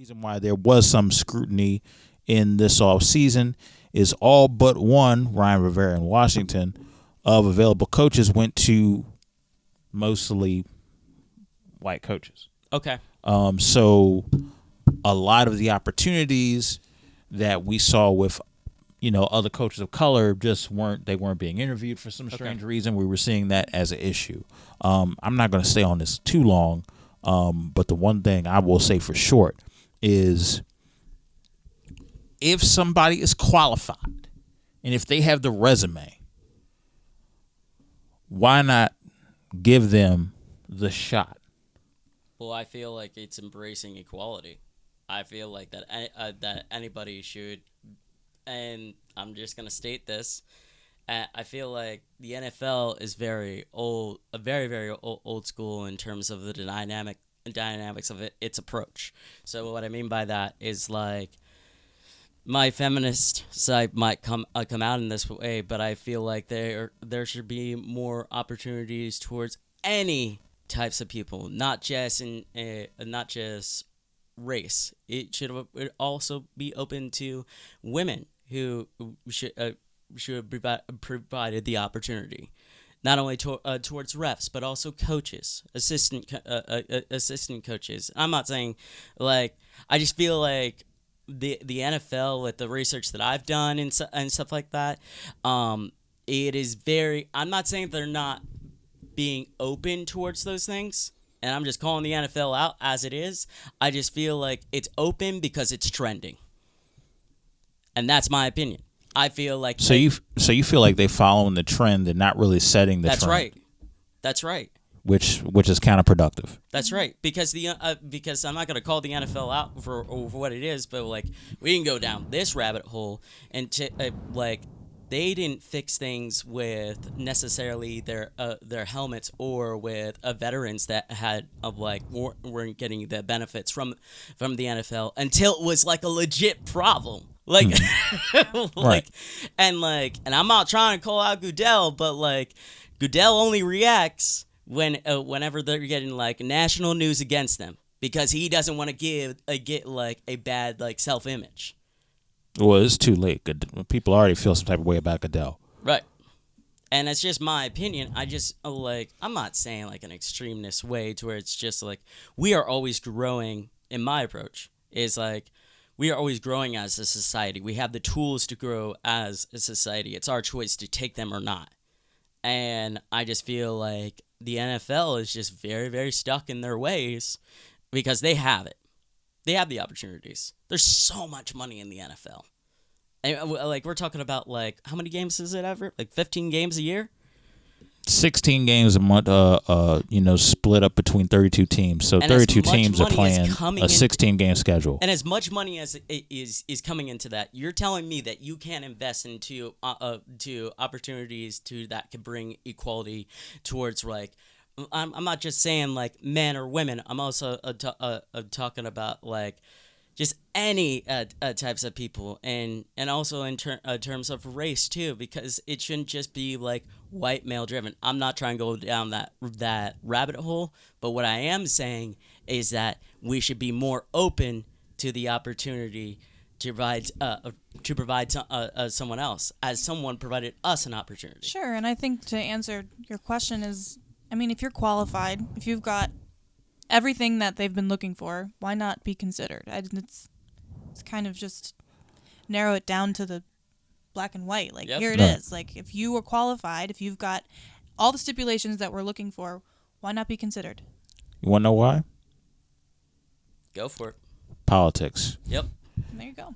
reason why there was some scrutiny in this off season is all but one, Ryan Rivera in Washington, of available coaches went to mostly white coaches. Okay. So a lot of the opportunities that we saw with, other coaches of color just weren't being interviewed for some strange reason. We were seeing that as an issue. I'm not going to stay on this too long, but the one thing I will say for short is if somebody is qualified and if they have the resume, why not give them the shot? Well, I feel like it's embracing equality. I feel like that anybody should, and I'm just gonna state this. I feel like the NFL is very old, very very old school in terms of the dynamics of its approach. So what I mean by that is like my feminist side might come out in this way, but I feel like there should be more opportunities towards any types of people, not just race. It should also be open to women who should provided the opportunity, not only towards refs but also coaches, assistant coaches. I'm not saying I just feel like the NFL, with the research that I've done and stuff like that, it is very. I'm not saying they're not being open towards those things, and I'm just calling the NFL out as it is. I just feel like it's open because it's trending, and that's my opinion. I feel like you feel like they following the trend and not really setting the trend. That's right. Which is counterproductive. That's right, because because I'm not going to call the NFL out for what it is, but we can go down this rabbit hole and they didn't fix things with necessarily their helmets or with veterans that had weren't getting the benefits from the NFL until it was a legit problem. Right. And I'm not trying to call out Goodell, but Goodell only reacts whenever they're getting national news against them, because he doesn't want to get a bad self-image. Well, it's too late. People already feel some type of way about Goodell. Right. And it's just my opinion. I just I'm not saying an extremist way to where it's just we are always growing. In my approach is we are always growing as a society. We have the tools to grow as a society. It's our choice to take them or not. And I just feel like the NFL is just very, very stuck in their ways because they have it. They have the opportunities. There's so much money in the NFL. And we're talking about how many games is it, Everett? 15 games a year? 16 games a month, split up between 32 teams. So and 32 teams are playing a 16-game schedule. And as much money as is coming into that, you're telling me that you can't invest into to opportunities that could bring equality towards I'm not just saying men or women. I'm also talking about just any types of people, and also in terms of race too, because it shouldn't just be white male driven. I'm not trying to go down that rabbit hole, but what I am saying is that we should be more open to the opportunity to provide someone else, as someone provided us an opportunity. Sure, and I think to answer your question is, if you're qualified, if you've got everything that they've been looking for, why not be considered? It's kind of just narrow it down to the black and white. Here it is. If you are qualified, if you've got all the stipulations that we're looking for, why not be considered? You want to know why? Go for it. Politics. Yep. There you go.